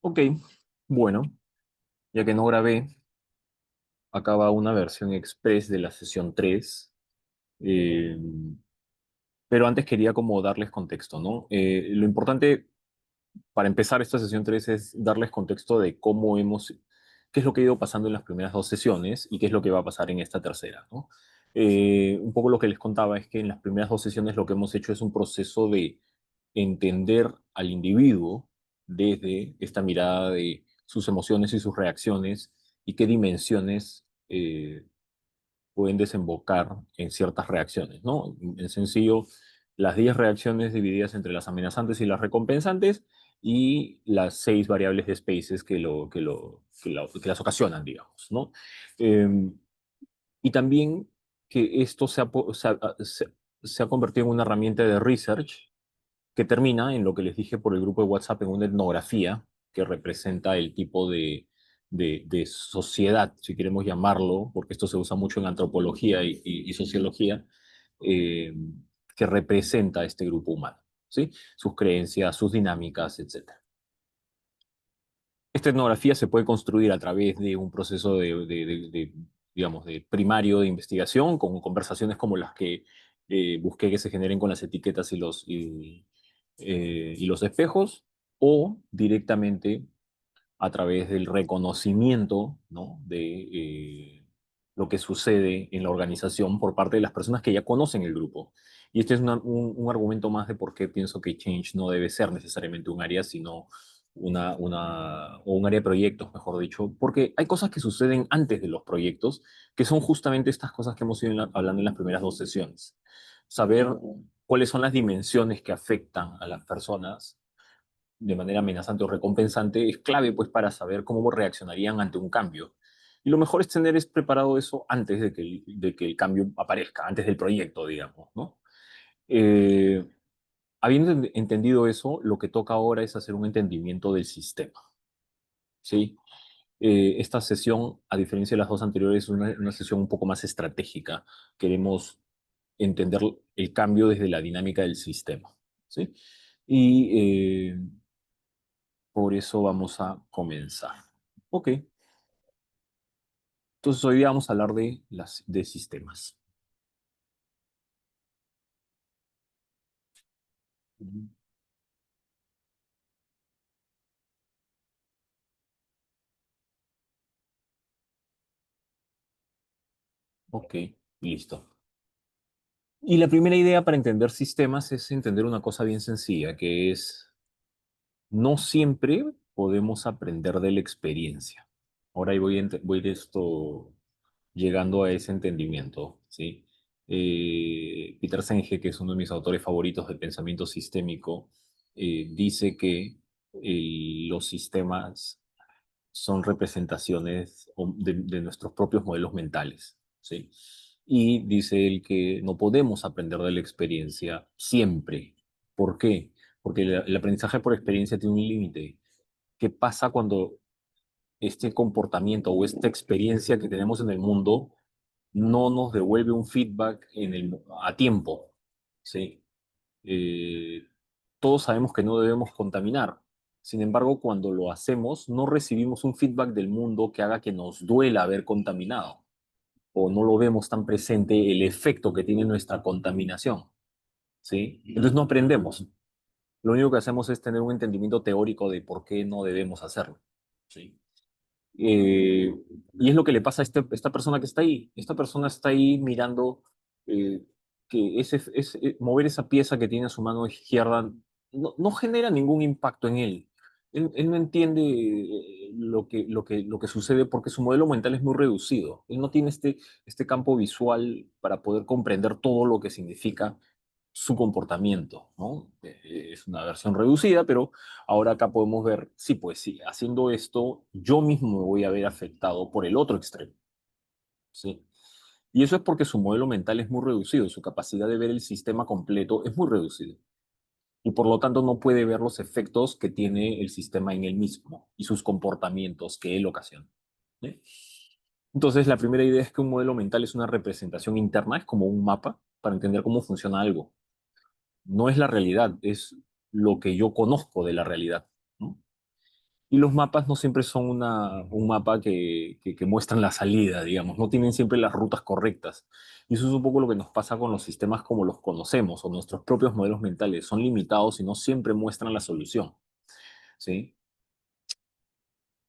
Ok, bueno, ya que no grabé, acaba una versión express de la sesión 3, eh, pero antes quería como darles contexto, ¿no? Lo importante para empezar esta sesión 3 es darles contexto de qué es lo que ha ido pasando en las primeras dos sesiones y qué es lo que va a pasar en esta tercera, ¿no? Un poco lo que les contaba es que en las primeras dos sesiones lo que hemos hecho es un proceso de entender al individuo desde esta mirada de sus emociones y sus reacciones y qué dimensiones pueden desembocar en ciertas reacciones, ¿no? En sencillo, las 10 reacciones divididas entre las amenazantes y las recompensantes y las 6 variables de spaces que las ocasionan, digamos, ¿no? Eh, y también que esto se ha convertido en una herramienta de research que termina en lo que les dije por el grupo de WhatsApp, en una etnografía que representa el tipo de sociedad, si queremos llamarlo, porque esto se usa mucho en antropología y sociología, eh, que representa a este grupo humano, ¿sí? Sus creencias, sus dinámicas, etc. Esta etnografía se puede construir a través de un proceso digamos, de primario de investigación, con conversaciones como las que busqué que se generen con las etiquetas y los espejos, o directamente a través del reconocimiento, ¿no? de lo que sucede en la organización por parte de las personas que ya conocen el grupo. Y este es un argumento más de por qué pienso que Change no debe ser necesariamente un área, sino o un área de proyectos, mejor dicho, porque hay cosas que suceden antes de los proyectos, que son justamente estas cosas que hemos ido hablando en las primeras dos sesiones. Saber cuáles son las dimensiones que afectan a las personas de manera amenazante o recompensante es clave pues para saber cómo reaccionarían ante un cambio. Y lo mejor es tener preparado eso antes de que el cambio aparezca, antes del proyecto, digamos, ¿no? Eh, Habiendo entendido eso, lo que toca ahora es hacer un entendimiento del sistema, ¿sí? Esta sesión, a diferencia de las dos anteriores, es una sesión un poco más estratégica. Queremos entender el cambio desde la dinámica del sistema, ¿sí? Y por eso vamos a comenzar. Ok, entonces hoy día vamos a hablar de sistemas. Ujú. Ok, listo. Y la primera idea para entender sistemas es entender una cosa bien sencilla, que es no siempre podemos aprender de la experiencia. Ahora ahí voy de esto llegando a ese entendimiento, ¿sí? Peter Senge, que es uno de mis autores favoritos de pensamiento sistémico, dice que los sistemas son representaciones de nuestros propios modelos mentales, ¿sí? Y dice él que no podemos aprender de la experiencia siempre. ¿Por qué? Porque el aprendizaje por experiencia tiene un límite. ¿Qué pasa cuando este comportamiento o esta experiencia que tenemos en el mundo no nos devuelve un feedback a tiempo? ¿Sí? Eh, Todos sabemos que no debemos contaminar. Sin embargo, cuando lo hacemos, no recibimos un feedback del mundo que haga que nos duela haber contaminado o no lo vemos tan presente el efecto que tiene nuestra contaminación, ¿sí? Entonces no aprendemos. Lo único que hacemos es tener un entendimiento teórico de por qué no debemos hacerlo, ¿sí? Eh, y es lo que le pasa a esta persona que está ahí. Esta persona está ahí mirando eh, que mover esa pieza que tiene a su mano izquierda no genera ningún impacto en él. Él no entiende lo que sucede porque su modelo mental es muy reducido. Él no tiene este campo visual para poder comprender todo lo que significa su comportamiento, ¿no? Es una versión reducida, pero ahora acá podemos ver, sí, pues sí, haciendo esto, yo mismo me voy a ver afectado por el otro extremo, ¿sí? Y eso es porque su modelo mental es muy reducido, su capacidad de ver el sistema completo es muy reducida. Y por lo tanto no puede ver los efectos que tiene el sistema en él mismo y sus comportamientos que él ocasiona, ¿sí? Entonces, la primera idea es que un modelo mental es una representación interna, es como un mapa para entender cómo funciona algo. No es la realidad, es lo que yo conozco de la realidad, ¿no? Y los mapas no siempre son un mapa que muestran la salida, digamos, no tienen siempre las rutas correctas. Y eso es un poco lo que nos pasa con los sistemas como los conocemos o nuestros propios modelos mentales. Son limitados y no siempre muestran la solución, ¿sí?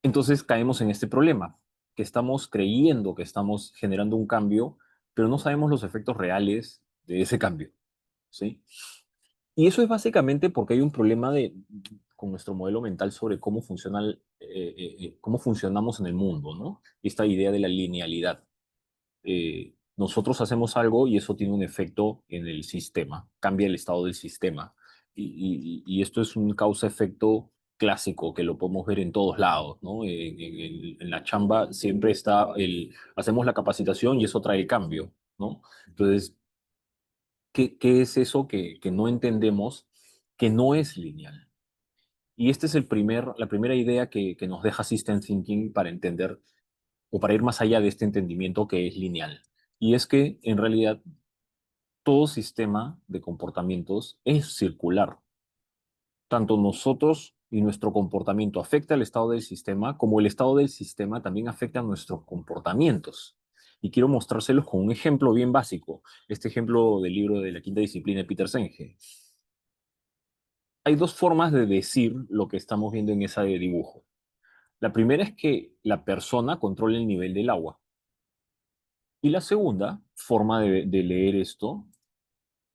Entonces caemos en este problema, que estamos creyendo que estamos generando un cambio, pero no sabemos los efectos reales de ese cambio, ¿sí? Y eso es básicamente porque hay un problema con nuestro modelo mental sobre cómo funciona cómo funcionamos en el mundo, ¿no? Esta idea de la linealidad. Nosotros hacemos algo y eso tiene un efecto en el sistema, cambia el estado del sistema. Y esto es un causa-efecto clásico que lo podemos ver en todos lados, ¿no? En la chamba siempre está hacemos la capacitación y eso trae el cambio, ¿no? Entonces, ¿qué es eso que no entendemos, que no es lineal? Y esta es la primera idea que nos deja System Thinking para entender o para ir más allá de este entendimiento que es lineal. Y es que en realidad todo sistema de comportamientos es circular. Tanto nosotros y nuestro comportamiento afecta al estado del sistema, como el estado del sistema también afecta a nuestros comportamientos. Y quiero mostrárselos con un ejemplo bien básico. Este ejemplo del libro de la quinta disciplina de Peter Senge. Hay dos formas de decir lo que estamos viendo en ese dibujo. La primera es que la persona controla el nivel del agua. Y la segunda forma de leer esto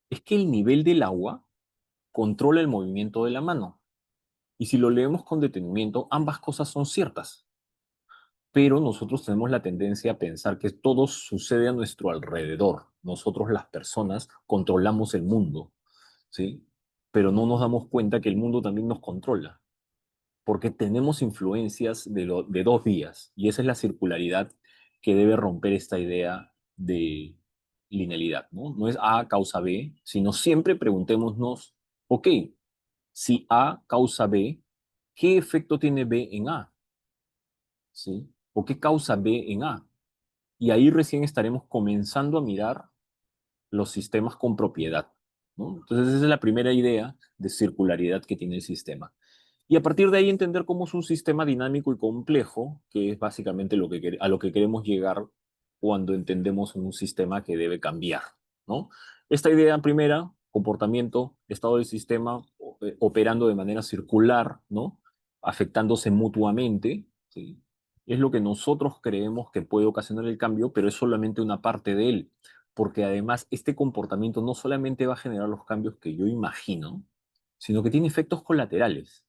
es que el nivel del agua controla el movimiento de la mano. Y si lo leemos con detenimiento, ambas cosas son ciertas. Pero nosotros tenemos la tendencia a pensar que todo sucede a nuestro alrededor. Nosotros, las personas, controlamos el mundo, ¿sí? Pero no nos damos cuenta que el mundo también nos controla, porque tenemos influencias de dos vías, y esa es la circularidad que debe romper esta idea de linealidad, ¿no? No es A causa B, sino siempre preguntémonos, ok, si A causa B, ¿qué efecto tiene B en A? ¿Sí? ¿O qué causa B en A? Y ahí recién estaremos comenzando a mirar los sistemas con propiedad, ¿no? Entonces esa es la primera idea de circularidad que tiene el sistema. Y a partir de ahí entender cómo es un sistema dinámico y complejo, que es básicamente a lo que queremos llegar cuando entendemos un sistema que debe cambiar, ¿no? Esta idea primera, comportamiento, estado del sistema operando de manera circular, ¿no? Afectándose mutuamente, ¿sí? Es lo que nosotros creemos que puede ocasionar el cambio, pero es solamente una parte de él, porque además este comportamiento no solamente va a generar los cambios que yo imagino, sino que tiene efectos colaterales.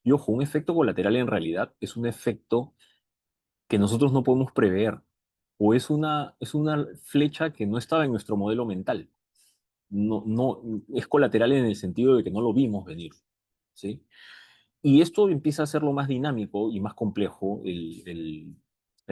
Y ojo, un efecto colateral en realidad es un efecto que nosotros no podemos prever, o es una flecha que no estaba en nuestro modelo mental. No, no, es colateral en el sentido de que no lo vimos venir, ¿sí? Y esto empieza a hacerlo más dinámico y más complejo el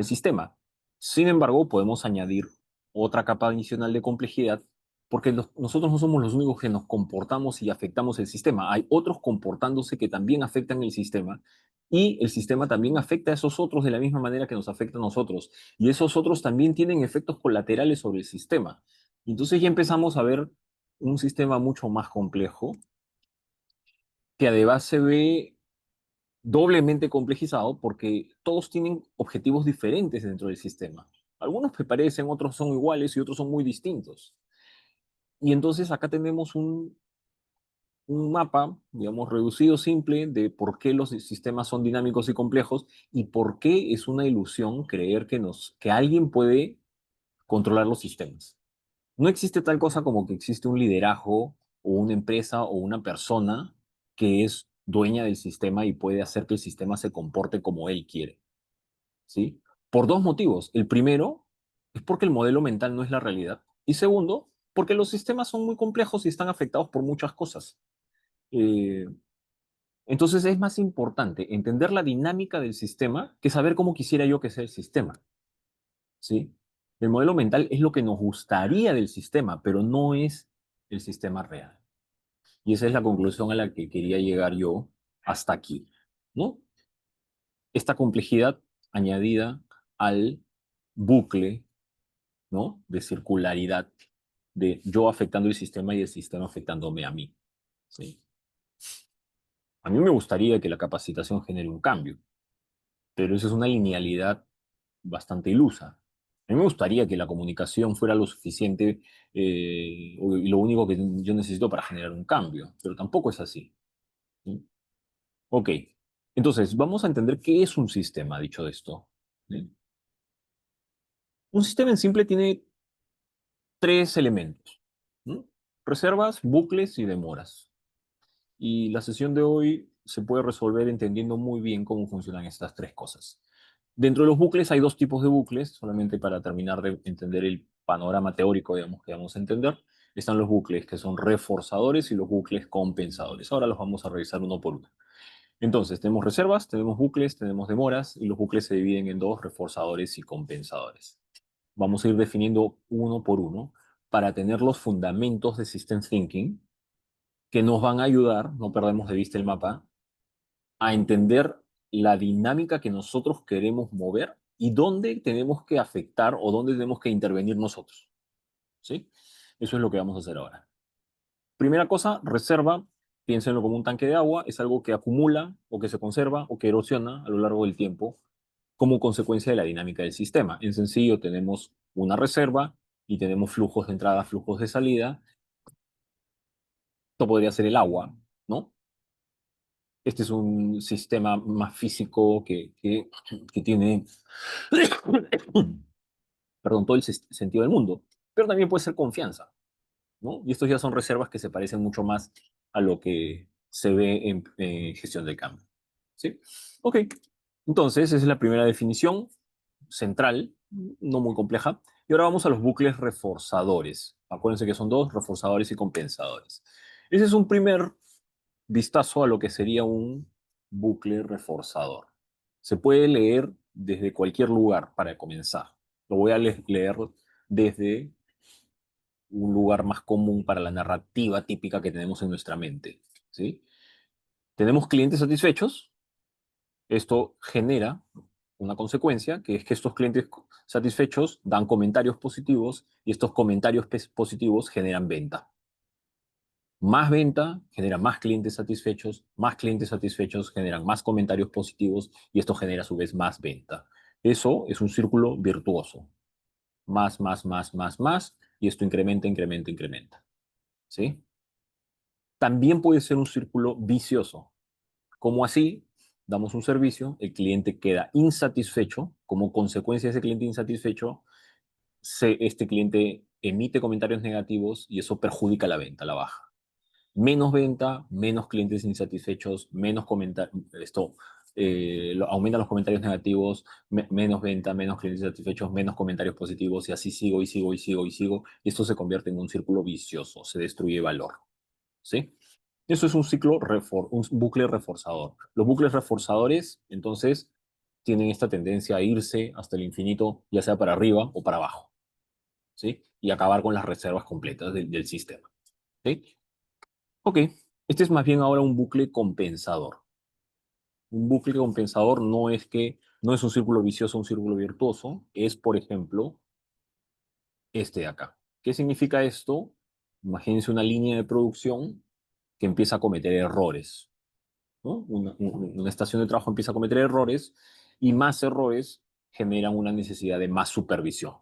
sistema. Sin embargo, podemos añadir otra capa adicional de complejidad porque nosotros no somos los únicos que nos comportamos y afectamos el sistema. Hay otros comportándose que también afectan el sistema y el sistema también afecta a esos otros de la misma manera que nos afecta a nosotros. Y esos otros también tienen efectos colaterales sobre el sistema. Entonces ya empezamos a ver un sistema mucho más complejo que además se ve doblemente complejizado porque todos tienen objetivos diferentes dentro del sistema. Algunos se parecen, otros son iguales y otros son muy distintos. Y entonces acá tenemos un mapa, digamos, reducido, simple, de por qué los sistemas son dinámicos y complejos y por qué es una ilusión creer que alguien puede controlar los sistemas. No existe tal cosa como que existe un liderazgo o una empresa o una persona que es dueña del sistema y puede hacer que el sistema se comporte como él quiere, ¿sí? Por dos motivos. El primero es porque el modelo mental no es la realidad. Y segundo, porque los sistemas son muy complejos y están afectados por muchas cosas. Eh, entonces es más importante entender la dinámica del sistema que saber cómo quisiera yo que sea el sistema, ¿sí? El modelo mental es lo que nos gustaría del sistema, pero no es el sistema real. Y esa es la conclusión a la que quería llegar yo hasta aquí, ¿no? Esta complejidad añadida al bucle, ¿no? De circularidad, de yo afectando el sistema y el sistema afectándome a mí, ¿sí? A mí me gustaría que la capacitación genere un cambio, pero eso es una linealidad bastante ilusa. A mí me gustaría que la comunicación fuera lo suficiente y lo único que yo necesito para generar un cambio, pero tampoco es así. ¿Sí? Ok, entonces vamos a entender qué es un sistema, dicho esto. ¿Sí? Un sistema en simple tiene tres elementos, ¿no? Reservas, bucles y demoras. Y la sesión de hoy se puede resolver entendiendo muy bien cómo funcionan estas tres cosas. Dentro de los bucles hay dos tipos de bucles, solamente para terminar de entender el panorama teórico, digamos, que vamos a entender. Están los bucles que son reforzadores y los bucles compensadores. Ahora los vamos a revisar uno por uno. Entonces, tenemos reservas, tenemos bucles, tenemos demoras, y los bucles se dividen en dos, reforzadores y compensadores. Vamos a ir definiendo uno por uno para tener los fundamentos de System Thinking que nos van a ayudar, no perdemos de vista el mapa, a entender la dinámica que nosotros queremos mover y dónde tenemos que afectar o dónde tenemos que intervenir nosotros. ¿Sí? Eso es lo que vamos a hacer ahora. Primera cosa, reserva, piénsenlo como un tanque de agua, es algo que acumula o que se conserva o que erosiona a lo largo del tiempo como consecuencia de la dinámica del sistema. En sencillo, tenemos una reserva y tenemos flujos de entrada, flujos de salida. Esto podría ser el agua, ¿no? Este es un sistema más físico que tiene, perdón, todo el sentido del mundo, pero también puede ser confianza, ¿no? Y estos ya son reservas que se parecen mucho más a lo que se ve en gestión del cambio, ¿sí? Ok, entonces esa es la primera definición central, no muy compleja. Y ahora vamos a los bucles reforzadores. Acuérdense que son dos, reforzadores y compensadores. Ese es un primer vistazo a lo que sería un bucle reforzador. Se puede leer desde cualquier lugar para comenzar. Lo voy a leer desde un lugar más común para la narrativa típica que tenemos en nuestra mente. ¿Sí? Tenemos clientes satisfechos. Esto genera una consecuencia, que es que estos clientes satisfechos dan comentarios positivos y estos comentarios positivos generan venta. Más venta genera más clientes satisfechos generan más comentarios positivos y esto genera a su vez más venta. Eso es un círculo virtuoso. Más, y esto incrementa, incrementa, incrementa. ¿Sí? También puede ser un círculo vicioso. Como así, damos un servicio, el cliente queda insatisfecho, como consecuencia de ese cliente insatisfecho, este cliente emite comentarios negativos y eso perjudica la venta, la baja. Menos venta, menos clientes insatisfechos, menos comentarios, esto aumentan los comentarios negativos, menos venta, menos clientes insatisfechos, menos comentarios positivos, y así sigo y sigo y sigo y sigo, y esto se convierte en un círculo vicioso, se destruye valor, ¿sí? Eso es un ciclo, un bucle reforzador. Los bucles reforzadores, entonces, tienen esta tendencia a irse hasta el infinito, ya sea para arriba o para abajo, ¿sí? Y acabar con las reservas completas del sistema, ¿sí? Ok, este es más bien ahora un bucle compensador. Un bucle compensador no es un círculo vicioso, un círculo virtuoso, es, por ejemplo, este de acá. ¿Qué significa esto? Imagínense una línea de producción que empieza a cometer errores, ¿no? Una estación de trabajo empieza a cometer errores y más errores generan una necesidad de más supervisión,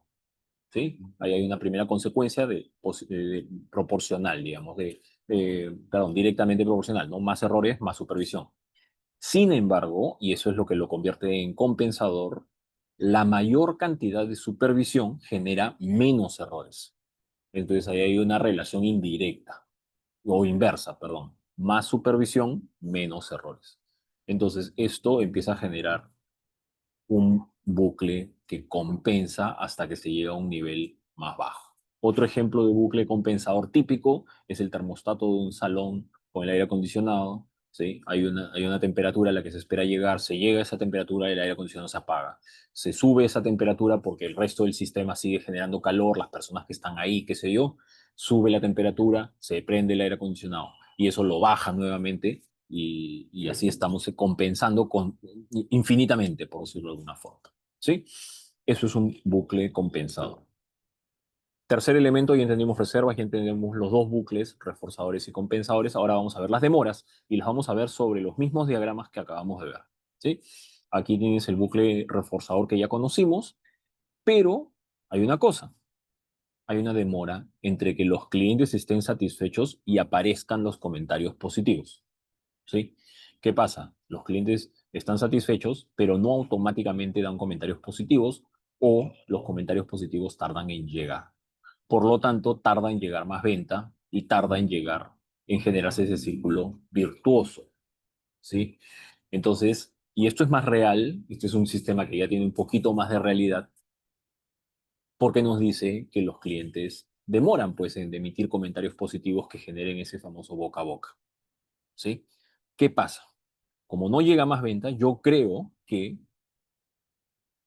¿sí? Ahí hay una primera consecuencia de proporcional, digamos, perdón, directamente proporcional, ¿no? Más errores, más supervisión. Sin embargo, y eso es lo que lo convierte en compensador, la mayor cantidad de supervisión genera menos errores. Entonces ahí hay una relación indirecta, o inversa, perdón. Más supervisión, menos errores. Entonces esto empieza a generar un bucle que compensa hasta que se llega a un nivel más bajo. Otro ejemplo de bucle compensador típico es el termostato de un salón con el aire acondicionado. ¿Sí? Hay una temperatura a la que se espera llegar, se llega a esa temperatura y el aire acondicionado se apaga. Se sube esa temperatura porque el resto del sistema sigue generando calor, las personas que están ahí, qué sé yo, sube la temperatura, se prende el aire acondicionado y eso lo baja nuevamente y así estamos compensando infinitamente, por decirlo de alguna forma. ¿Sí? Eso es un bucle compensador. Tercer elemento, ya entendimos reservas, ya entendemos los dos bucles, reforzadores y compensadores. Ahora vamos a ver las demoras y las vamos a ver sobre los mismos diagramas que acabamos de ver. ¿Sí? Aquí tienes el bucle reforzador que ya conocimos, pero hay una cosa, hay una demora entre que los clientes estén satisfechos y aparezcan los comentarios positivos. ¿Sí? ¿Qué pasa? Los clientes están satisfechos, pero no automáticamente dan comentarios positivos o los comentarios positivos tardan en llegar. Por lo tanto, tarda en llegar más venta y tarda en llegar, en generarse ese círculo virtuoso. ¿Sí? Entonces, y esto es más real, este es un sistema que ya tiene un poquito más de realidad, porque nos dice que los clientes demoran pues en emitir comentarios positivos que generen ese famoso boca a boca. ¿Sí? ¿Qué pasa? Como no llega más venta, yo creo que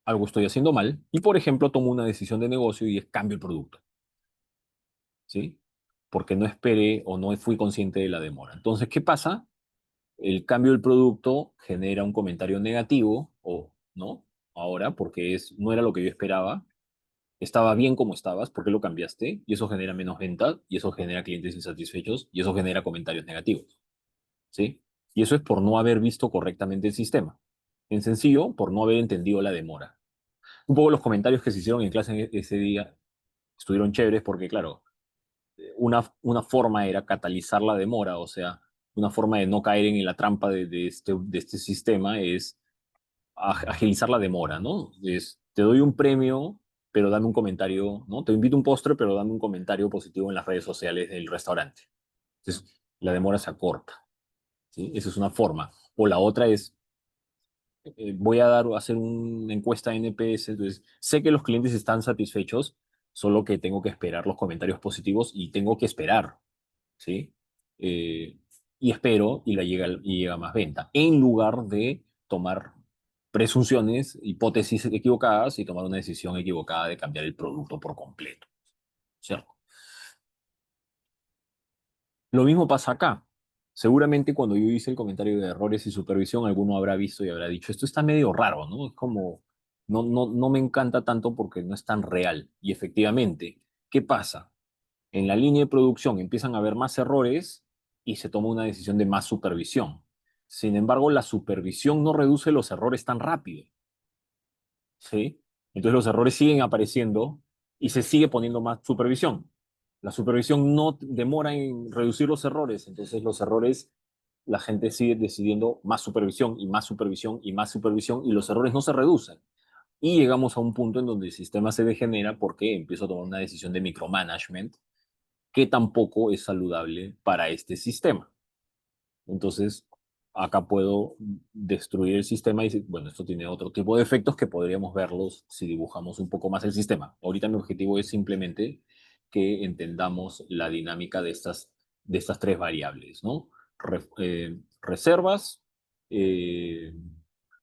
algo estoy haciendo mal y, por ejemplo, tomo una decisión de negocio y es cambio el producto, ¿sí? Porque no esperé o no fui consciente de la demora. Entonces, ¿qué pasa? El cambio del producto genera un comentario negativo o no, ahora, porque no era lo que yo esperaba, estaba bien como estabas, ¿por qué lo cambiaste? Y eso genera menos venta, y eso genera clientes insatisfechos, y eso genera comentarios negativos, ¿sí? Y eso es por no haber visto correctamente el sistema. En sencillo, por no haber entendido la demora. Un poco los comentarios que se hicieron en clase ese día estuvieron chéveres porque, claro, una forma era catalizar la demora, o sea, una forma de no caer en la trampa de este sistema es agilizar la demora, ¿no? Te doy un premio, pero dame un comentario, ¿no? Te invito a un postre, pero dame un comentario positivo en las redes sociales del restaurante. Entonces, la demora se acorta, ¿sí? Esa es una forma. O la otra es, voy a hacer una encuesta NPS, entonces sé que los clientes están satisfechos, solo que tengo que esperar los comentarios positivos y tengo que esperar, ¿sí? Eh, y espero y llega más venta, en lugar de tomar presunciones, hipótesis equivocadas y tomar una decisión equivocada de cambiar el producto por completo, ¿cierto? Lo mismo pasa acá. Seguramente cuando yo hice el comentario de errores y supervisión, alguno habrá visto y habrá dicho, esto está medio raro, ¿no? Es como, no me encanta tanto porque no es tan real. Y efectivamente, ¿qué pasa? En la línea de producción empiezan a haber más errores y se toma una decisión de más supervisión. Sin embargo, la supervisión no reduce los errores tan rápido, ¿sí? Entonces los errores siguen apareciendo y se sigue poniendo más supervisión. La supervisión no demora en reducir los errores, entonces los errores, la gente sigue decidiendo más supervisión y más supervisión y más supervisión y los errores no se reducen. Y llegamos a un punto en donde el sistema se degenera porque empiezo a tomar una decisión de micromanagement que tampoco es saludable para este sistema. Entonces, acá puedo destruir el sistema y decir, bueno, esto tiene otro tipo de efectos que podríamos verlos si dibujamos un poco más el sistema. Ahorita mi objetivo es simplemente que entendamos la dinámica de estas tres variables, ¿no? Reservas, eh,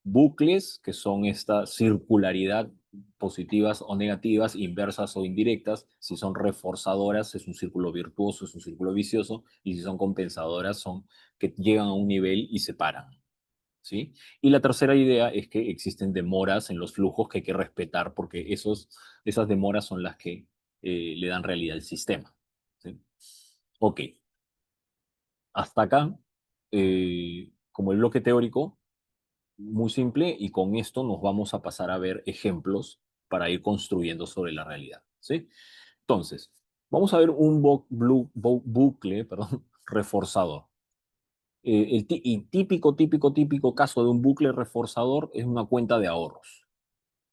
bucles, que son esta circularidad positivas o negativas, inversas o indirectas. Si son reforzadoras, es un círculo virtuoso, es un círculo vicioso, y si son compensadoras, son que llegan a un nivel y se paran, ¿sí? Y la tercera idea es que existen demoras en los flujos que hay que respetar porque esas demoras son las que le dan realidad al sistema, ¿sí? Ok, hasta acá, como el bloque teórico, muy simple, y con esto nos vamos a pasar a ver ejemplos para ir construyendo sobre la realidad, ¿sí? Entonces, vamos a ver un bucle, perdón, reforzador. Y típico caso de un bucle reforzador es una cuenta de ahorros.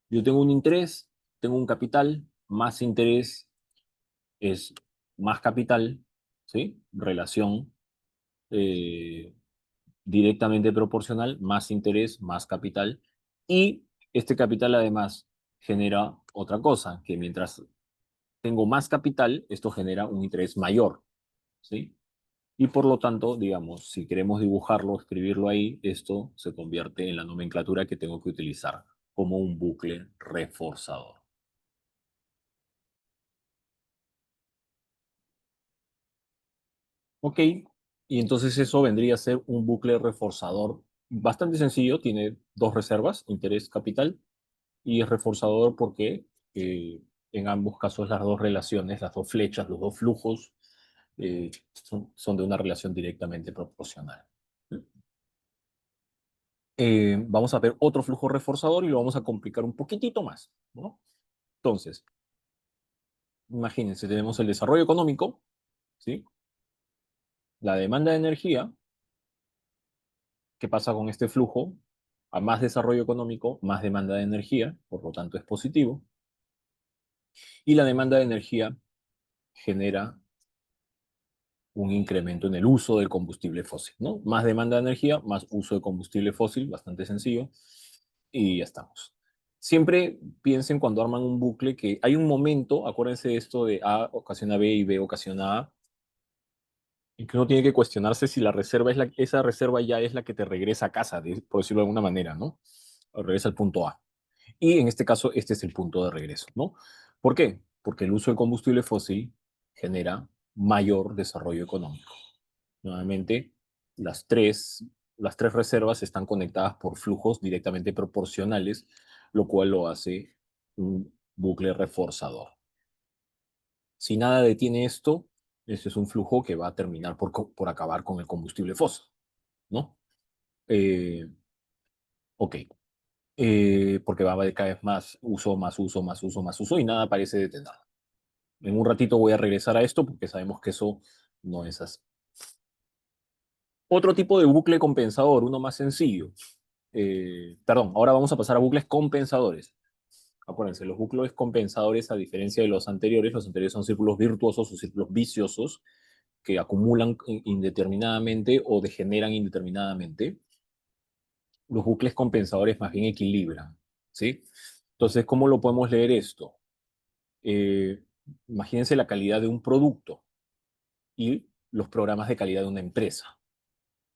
Yo tengo un interés, tengo un capital, más interés es más capital, ¿sí? Relación eh, directamente proporcional, más interés, más capital. Y este capital además genera otra cosa, que mientras tengo más capital, esto genera un interés mayor, ¿sí? Y por lo tanto, digamos, si queremos dibujarlo, escribirlo ahí, esto se convierte en la nomenclatura que tengo que utilizar como un bucle reforzador. Ok, y entonces eso vendría a ser un bucle reforzador bastante sencillo, tiene dos reservas, interés, capital, y es reforzador porque En ambos casos, las dos relaciones, las dos flechas, los dos flujos, son de una relación directamente proporcional. Vamos a ver otro flujo reforzador y lo vamos a complicar un poquitito más, ¿no? Entonces, imagínense, tenemos el desarrollo económico, ¿sí? La demanda de energía. ¿Qué pasa con este flujo? A más desarrollo económico, más demanda de energía, por lo tanto es positivo. Y la demanda de energía genera un incremento en el uso del combustible fósil, ¿no? Más demanda de energía, más uso de combustible fósil, bastante sencillo, y ya estamos. Siempre piensen cuando arman un bucle que hay un momento, acuérdense de esto de A ocasiona B y B ocasiona A, y que uno tiene que cuestionarse si la reserva es esa reserva ya es la que te regresa a casa, por decirlo de alguna manera, ¿no? O regresa al punto A. Y en este caso, este es el punto de regreso, ¿no? ¿Por qué? Porque el uso de combustible fósil genera mayor desarrollo económico. Nuevamente, las tres reservas están conectadas por flujos directamente proporcionales, lo cual lo hace un bucle reforzador. Si nada detiene esto, este es un flujo que va a terminar por acabar con el combustible fósil, ¿no? Eh, ok. Porque va a haber cada vez más uso, más uso, más uso, más uso, y nada parece detener. En un ratito voy a regresar a esto porque sabemos que eso no es así. Otro tipo de bucle compensador, uno más sencillo. Perdón, ahora vamos a pasar a bucles compensadores. Acuérdense, los bucles compensadores, a diferencia de los anteriores son círculos virtuosos o círculos viciosos que acumulan indeterminadamente o degeneran indeterminadamente. Los bucles compensadores más bien equilibran, ¿sí? Entonces, ¿cómo lo podemos leer esto? Eh, Imagínense la calidad de un producto y los programas de calidad de una empresa.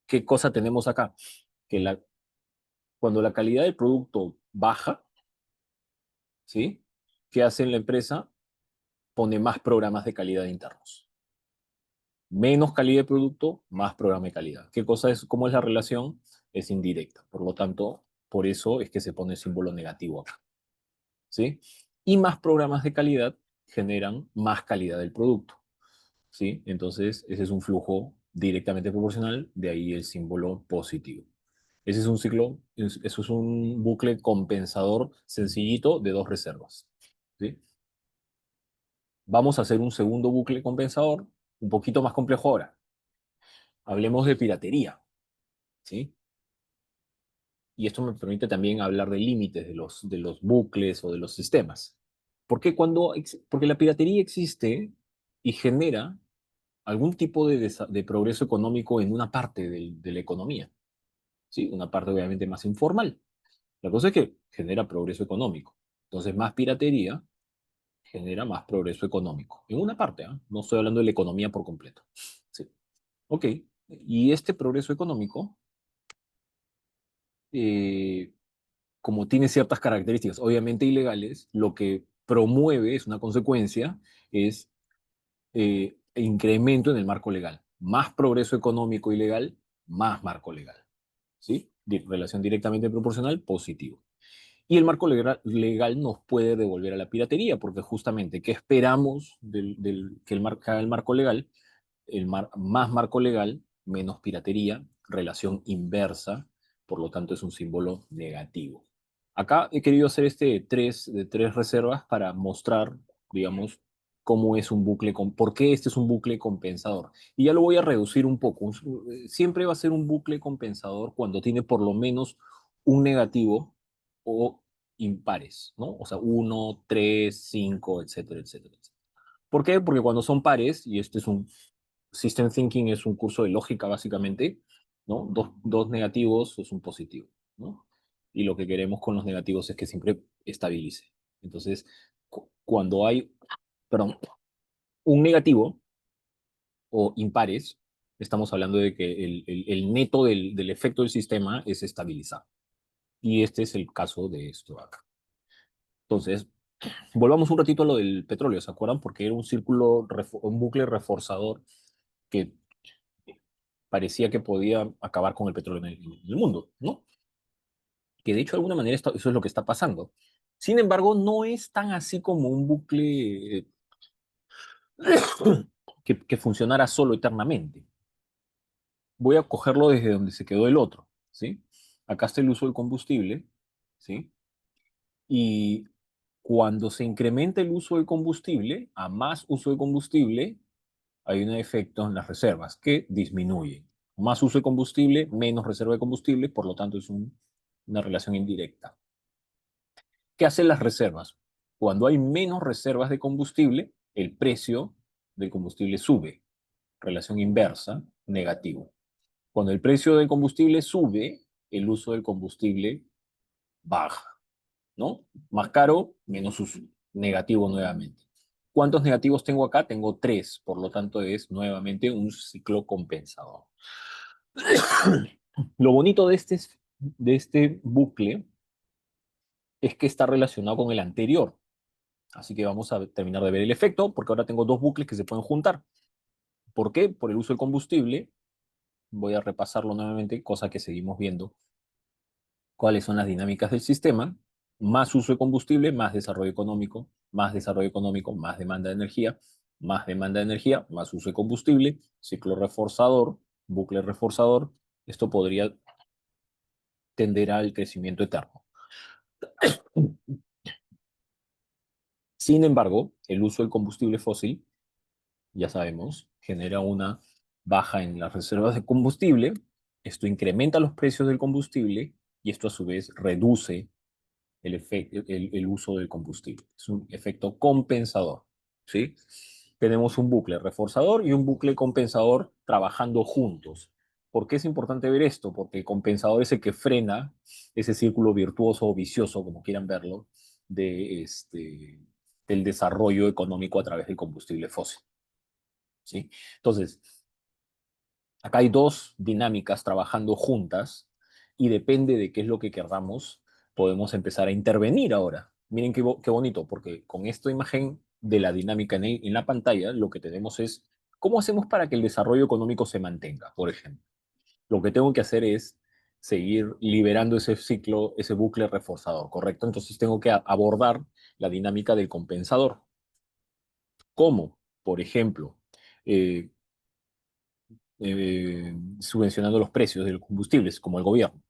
¿Qué cosa tenemos acá? Que cuando la calidad del producto baja, ¿sí? ¿Qué hace la empresa? Pone más programas de calidad internos. Menos calidad de producto, más programa de calidad. ¿Qué cosa es? ¿Cómo es la relación? Es indirecta. Por lo tanto, por eso es que se pone el símbolo negativo acá, ¿sí? Y más programas de calidad generan más calidad del producto, ¿sí? Entonces, ese es un flujo directamente proporcional, de ahí el símbolo positivo. Ese es un ciclo, eso es un bucle compensador sencillito de dos reservas, ¿sí? Vamos a hacer un segundo bucle compensador, un poquito más complejo ahora. Hablemos de piratería, ¿sí? Y esto me permite también hablar de límites de los bucles o de los sistemas. Porque la piratería existe y genera algún tipo de progreso económico en una parte de la economía, ¿sí? Una parte obviamente más informal. La cosa es que genera progreso económico. Entonces, más piratería genera más progreso económico. En una parte, ¿eh? No estoy hablando de la economía por completo. Sí. Ok. Y este progreso económico, eh, como tiene ciertas características obviamente ilegales, lo que promueve, es una consecuencia, es incremento en el marco legal. Más progreso económico ilegal, más marco legal. ¿Sí? Relación directamente proporcional, positivo. Y el marco legal nos puede devolver a la piratería, porque justamente, ¿qué esperamos que haga el marco legal? Más marco legal, menos piratería, relación inversa, por lo tanto es un símbolo negativo. Acá he querido hacer este de tres reservas para mostrar, digamos, cómo es un bucle, por qué este es un bucle compensador. Y ya lo voy a reducir un poco. Siempre va a ser un bucle compensador cuando tiene por lo menos un negativo o impares, ¿no? O sea, 1, 3, 5, etcétera, etcétera, etcétera. ¿Por qué? Porque cuando son pares, y este es un System Thinking es un curso de lógica básicamente, ¿no? Dos negativos es un positivo, ¿no? Y lo que queremos con los negativos es que siempre estabilice. Entonces, cuando hay, perdón, un negativo o impares, estamos hablando de que el neto del efecto del sistema es estabilizar. Y este es el caso de esto acá. Entonces, volvamos un ratito a lo del petróleo, ¿se acuerdan? Porque era un círculo, un bucle reforzador que parecía que podía acabar con el petróleo en el mundo, ¿no? Que de hecho, de alguna manera, eso es lo que está pasando. Sin embargo, no es tan así como un bucle que funcionara solo eternamente. Voy a cogerlo desde donde se quedó el otro, ¿sí? Acá está el uso del combustible, ¿sí? Y cuando se incrementa el uso del combustible, a más uso de combustible, hay un efecto en las reservas que disminuyen. Más uso de combustible, menos reserva de combustible, por lo tanto es una relación indirecta. ¿Qué hacen las reservas? Cuando hay menos reservas de combustible, el precio del combustible sube. Relación inversa, negativo. Cuando el precio del combustible sube, el uso del combustible baja, ¿no? Más caro, menos uso. Negativo nuevamente. ¿Cuántos negativos tengo acá? Tengo tres, por lo tanto es nuevamente un ciclo compensador. Lo bonito de este bucle es que está relacionado con el anterior. Así que vamos a terminar de ver el efecto, porque ahora tengo dos bucles que se pueden juntar. ¿Por qué? Por el uso del combustible. Voy a repasarlo nuevamente, cosa que seguimos viendo cuáles son las dinámicas del sistema. Más uso de combustible, más desarrollo económico, más desarrollo económico, más demanda de energía, más demanda de energía, más uso de combustible, ciclo reforzador, bucle reforzador. Esto podría tender al crecimiento eterno. Sin embargo, el uso del combustible fósil, ya sabemos, genera una baja en las reservas de combustible. Esto incrementa los precios del combustible y esto a su vez reduce el uso del combustible. Es un efecto compensador, ¿sí? Tenemos un bucle reforzador y un bucle compensador trabajando juntos. ¿Por qué es importante ver esto? Porque el compensador es el que frena ese círculo virtuoso o vicioso, como quieran verlo, del desarrollo económico a través del combustible fósil, ¿sí? Entonces, acá hay dos dinámicas trabajando juntas y depende de qué es lo que queramos, podemos empezar a intervenir ahora. Miren qué bonito, porque con esta imagen de la dinámica en la pantalla, lo que tenemos es cómo hacemos para que el desarrollo económico se mantenga, por ejemplo. Lo que tengo que hacer es seguir liberando ese ciclo, ese bucle reforzador, ¿correcto? Entonces tengo que abordar la dinámica del compensador. ¿Cómo? Por ejemplo, eh, subvencionando los precios de los combustibles, como el gobierno,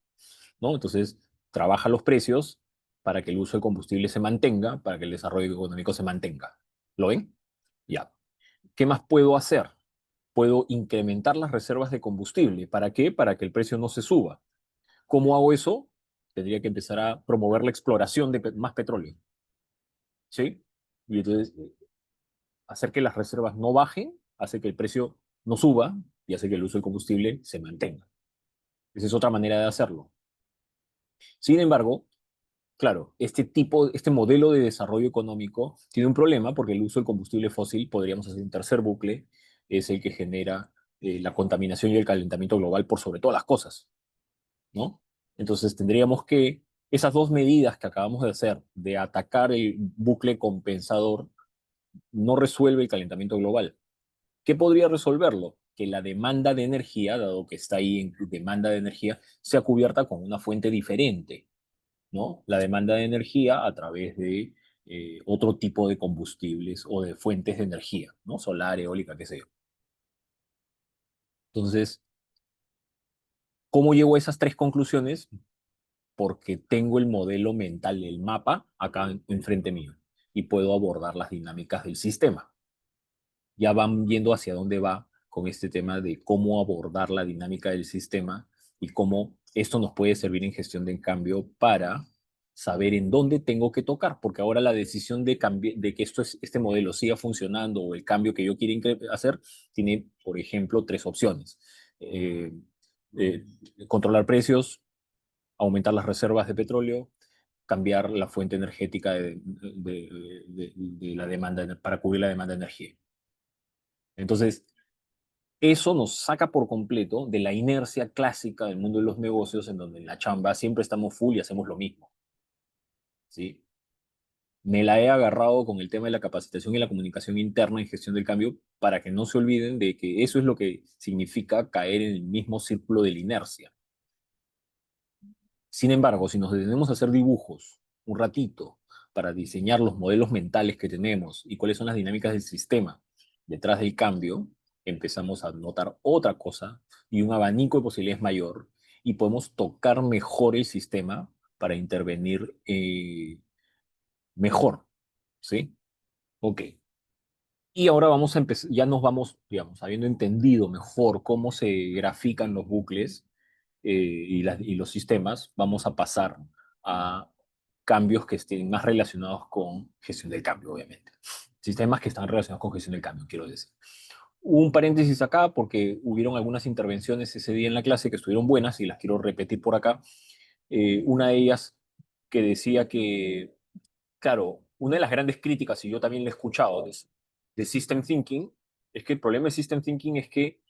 ¿no? Entonces, trabaja los precios para que el uso de combustible se mantenga, para que el desarrollo económico se mantenga. ¿Lo ven? Ya. ¿Qué más puedo hacer? Puedo incrementar las reservas de combustible. ¿Para qué? Para que el precio no se suba. ¿Cómo hago eso? Tendría que empezar a promover la exploración de más petróleo, ¿sí? Y entonces, hacer que las reservas no bajen, hace que el precio no suba y hace que el uso del combustible se mantenga. Esa es otra manera de hacerlo. Sin embargo, claro, este modelo de desarrollo económico tiene un problema porque el uso del combustible fósil, podríamos hacer un tercer bucle, es el que genera la contaminación y el calentamiento global por sobre todas las cosas, ¿no? Entonces tendríamos que, esas dos medidas que acabamos de hacer, de atacar el bucle compensador, no resuelve el calentamiento global. ¿Qué podría resolverlo? Que la demanda de energía, dado que está ahí en demanda de energía, sea cubierta con una fuente diferente, ¿no? La demanda de energía a través de otro tipo de combustibles o de fuentes de energía, ¿no? Solar, eólica, qué sé yo. Entonces, ¿cómo llego a esas tres conclusiones? Porque tengo el modelo mental, el mapa, acá enfrente mío y puedo abordar las dinámicas del sistema. Ya van viendo hacia dónde va con este tema de cómo abordar la dinámica del sistema y cómo esto nos puede servir en gestión de cambio para saber en dónde tengo que tocar, porque ahora la decisión de que este modelo siga funcionando o el cambio que yo quiero hacer tiene, por ejemplo, tres opciones. Eh, eh, Controlar precios, aumentar las reservas de petróleo, cambiar la fuente energética de la demanda para cubrir la demanda de energía. Entonces, eso nos saca por completo de la inercia clásica del mundo de los negocios, en donde en la chamba siempre estamos full y hacemos lo mismo, ¿sí? Me la he agarrado con el tema de la capacitación y la comunicación interna en gestión del cambio para que no se olviden de que eso es lo que significa caer en el mismo círculo de la inercia. Sin embargo, si nos detenemos a hacer dibujos un ratito, para diseñar los modelos mentales que tenemos y cuáles son las dinámicas del sistema detrás del cambio, empezamos a notar otra cosa y un abanico de posibilidades mayor y podemos tocar mejor el sistema para intervenir mejor, ¿sí? Ok. Y ahora vamos a empezar, ya nos vamos, digamos, habiendo entendido mejor cómo se grafican los bucles y los sistemas, vamos a pasar a cambios que estén más relacionados con gestión del cambio, obviamente. Sistemas que están relacionados con gestión del cambio, quiero decir. Un paréntesis acá porque hubieron algunas intervenciones ese día en la clase que estuvieron buenas y las quiero repetir por acá. Una de ellas que decía que, claro, una de las grandes críticas, y yo también lo he escuchado, de System Thinking, es que el problema de System Thinking es que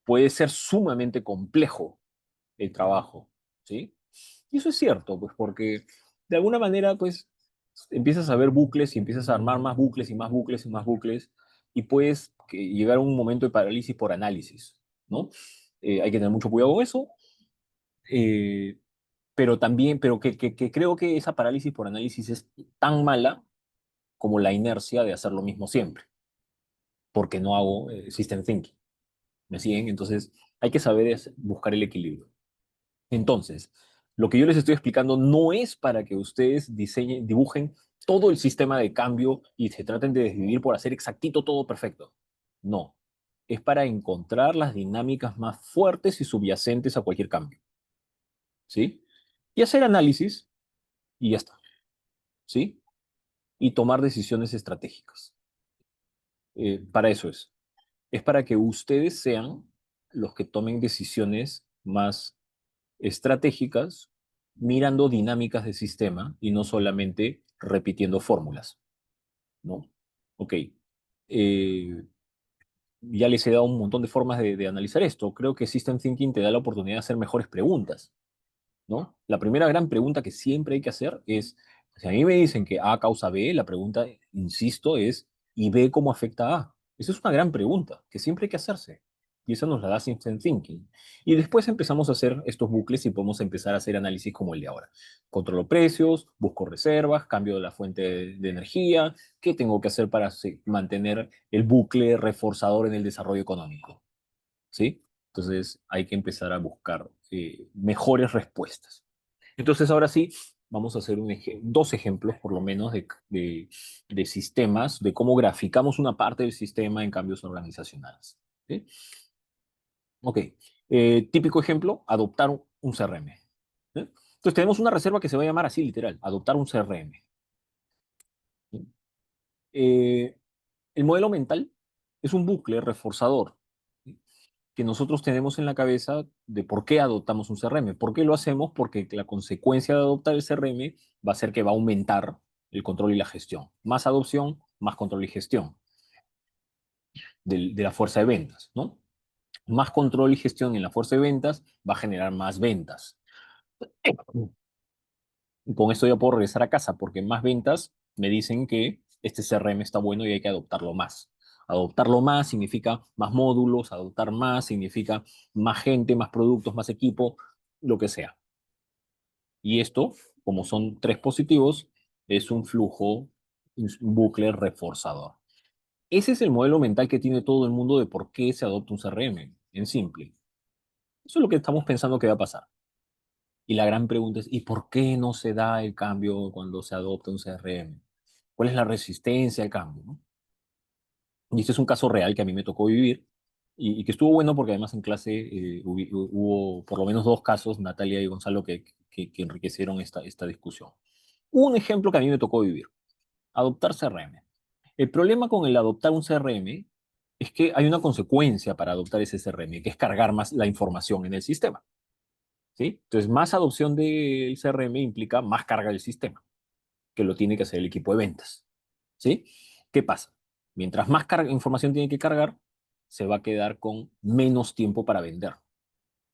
puede ser sumamente complejo el trabajo, ¿sí? Y eso es cierto, pues porque de alguna manera, pues, empiezas a ver bucles y empiezas a armar más bucles y más bucles y más bucles y puedes llegar a un momento de parálisis por análisis, ¿no? Hay que tener mucho cuidado con eso, eh, pero también, pero que creo que esa parálisis por análisis es tan mala como la inercia de hacer lo mismo siempre, porque no hago system thinking, ¿me siguen? Entonces, hay que saber buscar el equilibrio. Entonces, lo que yo les estoy explicando no es para que ustedes diseñen, dibujen todo el sistema de cambio y se traten de decidir por hacer exactito todo perfecto. No, es para encontrar las dinámicas más fuertes y subyacentes a cualquier cambio, ¿sí? Y hacer análisis y ya está, ¿sí? Y tomar decisiones estratégicas. Para eso es. Es para que ustedes sean los que tomen decisiones más estratégicas mirando dinámicas de sistema y no solamente repitiendo fórmulas, ¿no? Ok. Ya les he dado un montón de formas de analizar esto. Creo que System Thinking te da la oportunidad de hacer mejores preguntas, ¿no? La primera gran pregunta que siempre hay que hacer es, si a mí me dicen que A causa B, la pregunta, insisto, es, ¿y B cómo afecta a A? Esa es una gran pregunta que siempre hay que hacerse. Y eso nos la da System Thinking. Y después empezamos a hacer estos bucles y podemos empezar a hacer análisis como el de ahora. Controlo precios, busco reservas, cambio la fuente de energía, ¿qué tengo que hacer para mantener el bucle reforzador en el desarrollo económico? ¿Sí? Entonces hay que empezar a buscar mejores respuestas. Entonces ahora sí, vamos a hacer dos ejemplos por lo menos de sistemas, de cómo graficamos una parte del sistema en cambios organizacionales. ¿Sí? Ok, típico ejemplo, adoptar un CRM. ¿Sí? Entonces tenemos una reserva que se va a llamar así literal, adoptar un CRM. ¿Sí? Eh, el modelo mental es un bucle reforzador, ¿sí? Que nosotros tenemos en la cabeza de por qué adoptamos un CRM. ¿Por qué lo hacemos? Porque la consecuencia de adoptar el CRM va a ser que va a aumentar el control y la gestión. Más adopción, más control y gestión de la fuerza de ventas, ¿no? Más control y gestión en la fuerza de ventas va a generar más ventas. Y con esto ya puedo regresar a casa porque más ventas me dicen que este CRM está bueno y hay que adoptarlo más. Adoptarlo más significa más módulos, adoptar más significa más gente, más productos, más equipo, lo que sea. Y esto, como son tres positivos, es un flujo, un bucle reforzador. Ese es el modelo mental que tiene todo el mundo de por qué se adopta un CRM, en simple. Eso es lo que estamos pensando que va a pasar. Y la gran pregunta es, ¿y por qué no se da el cambio cuando se adopta un CRM? ¿Cuál es la resistencia al cambio, no? Y este es un caso real que a mí me tocó vivir y que estuvo bueno porque además en clase hubo por lo menos dos casos, Natalia y Gonzalo, que enriquecieron esta discusión. Un ejemplo que a mí me tocó vivir, adoptar CRM. El problema con el adoptar un CRM es que hay una consecuencia para adoptar ese CRM, que es cargar más la información en el sistema, ¿sí? Entonces, más adopción del CRM implica más carga del sistema, que lo tiene que hacer el equipo de ventas, ¿sí? ¿Qué pasa? Mientras más información tiene que cargar, se va a quedar con menos tiempo para vender.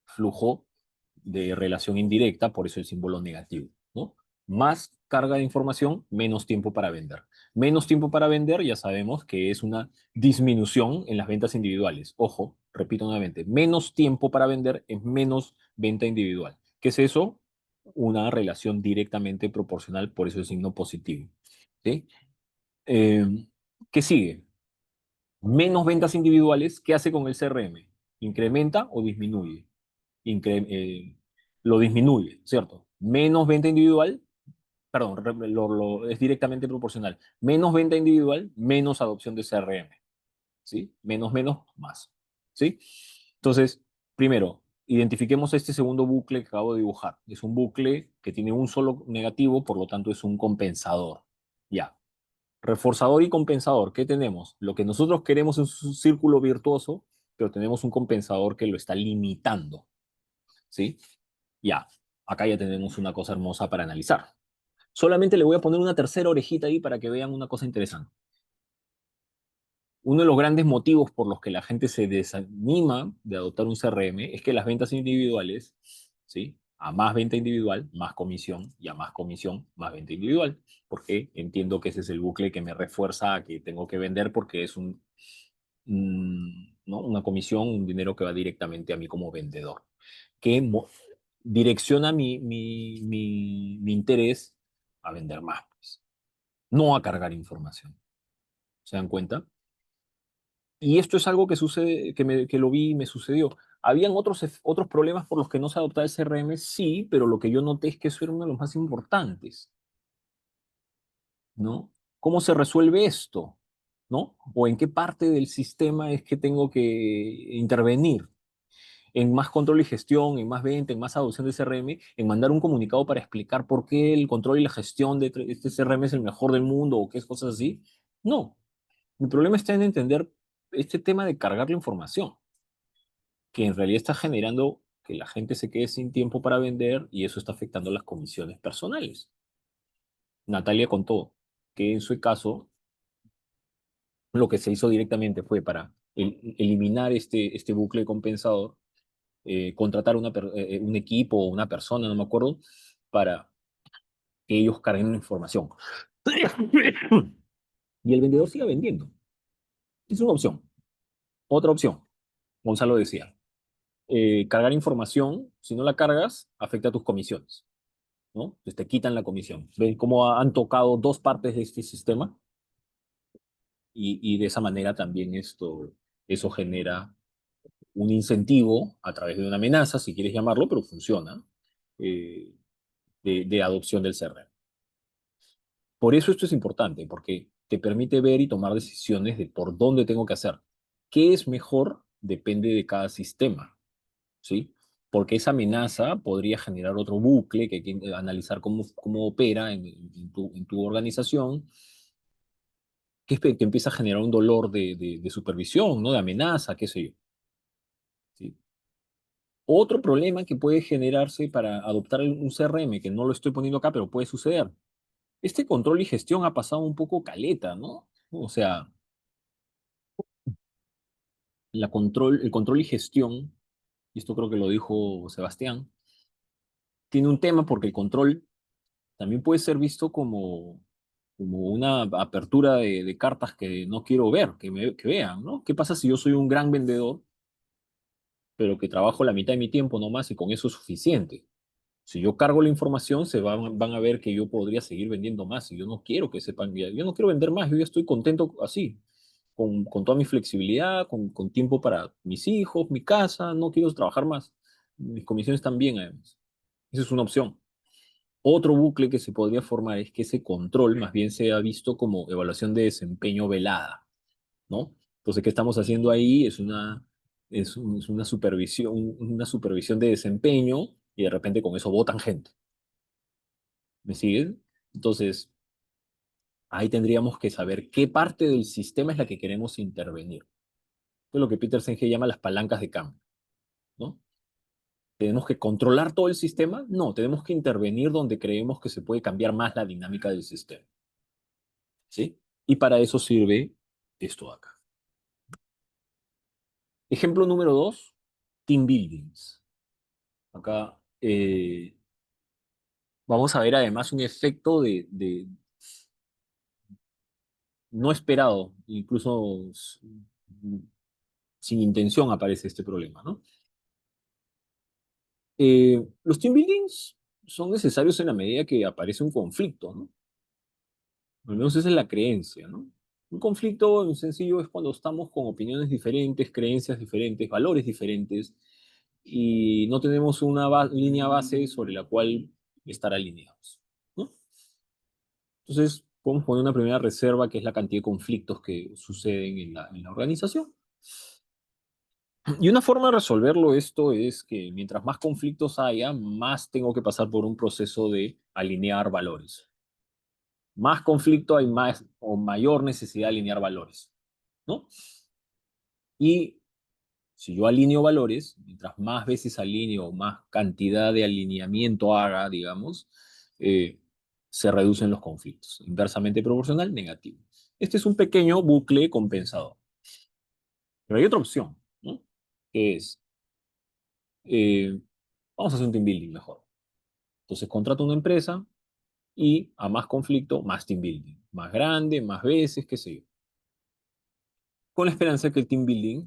Flujo de relación indirecta, por eso el símbolo negativo, ¿no? Más carga de información, menos tiempo para vender. Menos tiempo para vender, ya sabemos que es una disminución en las ventas individuales. Ojo, repito nuevamente, menos tiempo para vender es menos venta individual. ¿Qué es eso? Una relación directamente proporcional, por eso el signo positivo. ¿sí? Eh, ¿Qué sigue? Menos ventas individuales, ¿qué hace con el CRM? ¿Incrementa o disminuye? Incre- eh, lo disminuye, ¿cierto? Menos venta individual, perdón, es directamente proporcional. Menos venta individual, menos adopción de CRM, ¿sí? Menos, menos, más, ¿sí? Entonces, primero, identifiquemos este segundo bucle que acabo de dibujar. Es un bucle que tiene un solo negativo, por lo tanto es un compensador. Ya. Reforzador y compensador, ¿qué tenemos? Lo que nosotros queremos es un círculo virtuoso, pero tenemos un compensador que lo está limitando, ¿sí? Ya, acá ya tenemos una cosa hermosa para analizar. Solamente le voy a poner una tercera orejita ahí para que vean una cosa interesante. Uno de los grandes motivos por los que la gente se desanima de adoptar un CRM es que las ventas individuales, ¿sí? A más venta individual, más comisión, y a más comisión, más venta individual. Porque entiendo que ese es el bucle que me refuerza a que tengo que vender porque es ¿no? Una comisión, un dinero que va directamente a mí como vendedor, que direcciona mi interés a vender más, pues, no a cargar información. ¿Se dan cuenta? Y esto es algo que sucede, que lo vi y me sucedió. ¿Habían otros problemas por los que no se adoptaba el CRM? Sí, pero lo que yo noté es que eso era uno de los más importantes, ¿no? ¿Cómo se resuelve esto? ¿No? ¿O en qué parte del sistema es que tengo que intervenir? En más control y gestión, en más venta, en más adopción de CRM, en mandar un comunicado para explicar por qué el control y la gestión de este CRM es el mejor del mundo o qué es cosas así. No, mi problema está en entender este tema de cargar la información, que en realidad está generando que la gente se quede sin tiempo para vender y eso está afectando las comisiones personales. Natalia contó que en su caso lo que se hizo directamente fue para eliminar este bucle compensador, contratar un equipo o una persona, no me acuerdo, para que ellos carguen la información. Y el vendedor siga vendiendo. Es una opción. Otra opción, Gonzalo decía, cargar información, si no la cargas, afecta a tus comisiones, ¿no? Entonces te quitan la comisión. ¿Ven cómo han tocado dos partes de este sistema? Y de esa manera también eso genera un incentivo a través de una amenaza, si quieres llamarlo, pero funciona, eh, de adopción del CRM. Por eso esto es importante, porque te permite ver y tomar decisiones de por dónde tengo que hacer. ¿Qué es mejor? Depende de cada sistema, ¿sí? Porque esa amenaza podría generar otro bucle que hay que analizar cómo opera en tu organización, que empieza a generar un dolor de supervisión, ¿no? De amenaza, qué sé yo, ¿sí? Otro problema que puede generarse para adoptar un CRM, que no lo estoy poniendo acá, pero puede suceder. Este control y gestión ha pasado un poco caleta, ¿no? O sea, el control y gestión, y esto creo que lo dijo Sebastián, tiene un tema porque el control también puede ser visto como una apertura de cartas que no quiero ver, que vean, ¿no? ¿Qué pasa si yo soy un gran vendedor, pero que trabajo la mitad de mi tiempo nomás y con eso es suficiente? Si yo cargo la información, van a ver que yo podría seguir vendiendo más y yo no quiero que sepan, yo no quiero vender más, yo ya estoy contento así, con toda mi flexibilidad, con tiempo para mis hijos, mi casa, no quiero trabajar más. Mis comisiones también, además. Esa es una opción. Otro bucle que se podría formar es que ese control más bien sea visto como evaluación de desempeño velada, ¿no? Entonces, ¿qué estamos haciendo ahí? Es una supervisión de desempeño y de repente con eso votan gente. ¿Me sigues? Entonces, ahí tendríamos que saber qué parte del sistema es la que queremos intervenir. Esto es lo que Peter Senge llama las palancas de cambio, ¿no? ¿Tenemos que controlar todo el sistema? No, tenemos que intervenir donde creemos que se puede cambiar más la dinámica del sistema, ¿sí? Y para eso sirve esto de acá. Ejemplo número dos, team buildings. Acá vamos a ver además un efecto de no esperado, incluso sin intención aparece este problema, ¿no? Los team buildings son necesarios en la medida que aparece un conflicto, ¿no? Al menos esa es la creencia, ¿no? Un conflicto en sencillo es cuando estamos con opiniones diferentes, creencias diferentes, valores diferentes, y no tenemos una línea base sobre la cual estar alineados, ¿no? Entonces, podemos poner una primera reserva, que es la cantidad de conflictos que suceden en la organización. Y una forma de resolverlo esto es que mientras más conflictos haya, más tengo que pasar por un proceso de alinear valores. Más conflicto hay más o mayor necesidad de alinear valores, ¿no? Y si yo alineo valores, mientras más veces alineo, más cantidad de alineamiento haga, digamos, eh, se reducen los conflictos. Inversamente proporcional, negativo. Este es un pequeño bucle compensador. Pero hay otra opción, ¿no? Que es, eh, vamos a hacer un team building mejor. Entonces contrato una empresa y a más conflicto, más team building. Más grande, más veces, qué sé yo. Con la esperanza de que el team building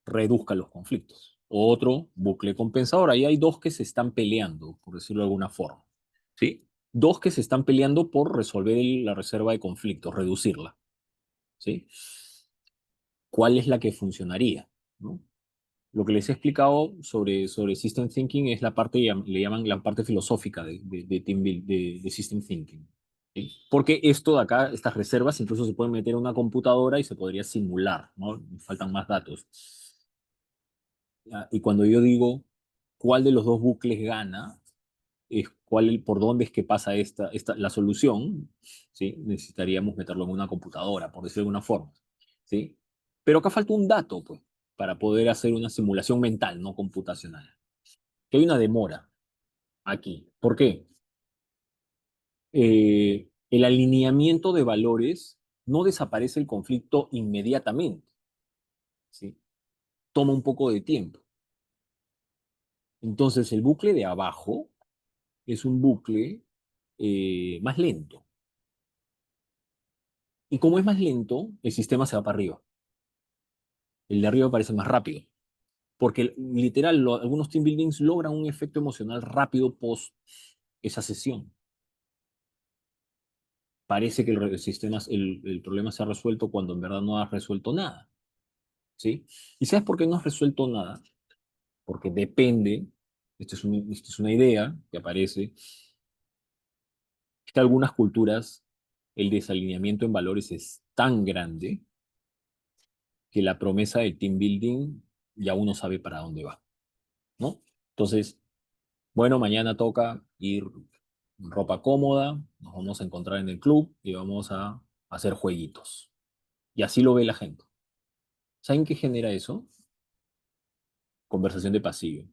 reduzca los conflictos. Otro bucle compensador. Ahí hay dos que se están peleando, por decirlo de alguna forma. ¿Sí? Dos que se están peleando por resolver la reserva de conflictos, reducirla. ¿Sí? ¿Cuál es la que funcionaría? ¿No? Lo que les he explicado sobre System Thinking es la parte, le llaman la parte filosófica de Team Build, de System Thinking. ¿Sí? Porque esto de acá, estas reservas, incluso se pueden meter en una computadora y se podría simular, ¿no? Faltan más datos. Y cuando yo digo cuál de los dos bucles gana, es por dónde es que pasa la solución, ¿sí? Necesitaríamos meterlo en una computadora, por decirlo de alguna forma, ¿sí? Pero acá falta un dato, pues, para poder hacer una simulación mental, no computacional. Que hay una demora aquí. ¿Por qué? El alineamiento de valores no desaparece el conflicto inmediatamente, ¿sí? Toma un poco de tiempo. Entonces, el bucle de abajo es un bucle más lento. Y como es más lento, el sistema se va para arriba. El de arriba parece más rápido. Porque literal, algunos team buildings logran un efecto emocional rápido post esa sesión. Parece que el problema se ha resuelto cuando en verdad no has resuelto nada. ¿Sí? ¿Y sabes por qué no has resuelto nada? Porque depende, esta es una idea que aparece, que en algunas culturas el desalineamiento en valores es tan grande que la promesa del team building ya uno sabe para dónde va, ¿no? Entonces, bueno, mañana toca ir en ropa cómoda, nos vamos a encontrar en el club y vamos a hacer jueguitos. Y así lo ve la gente. ¿Saben qué genera eso? Conversación de pasillo.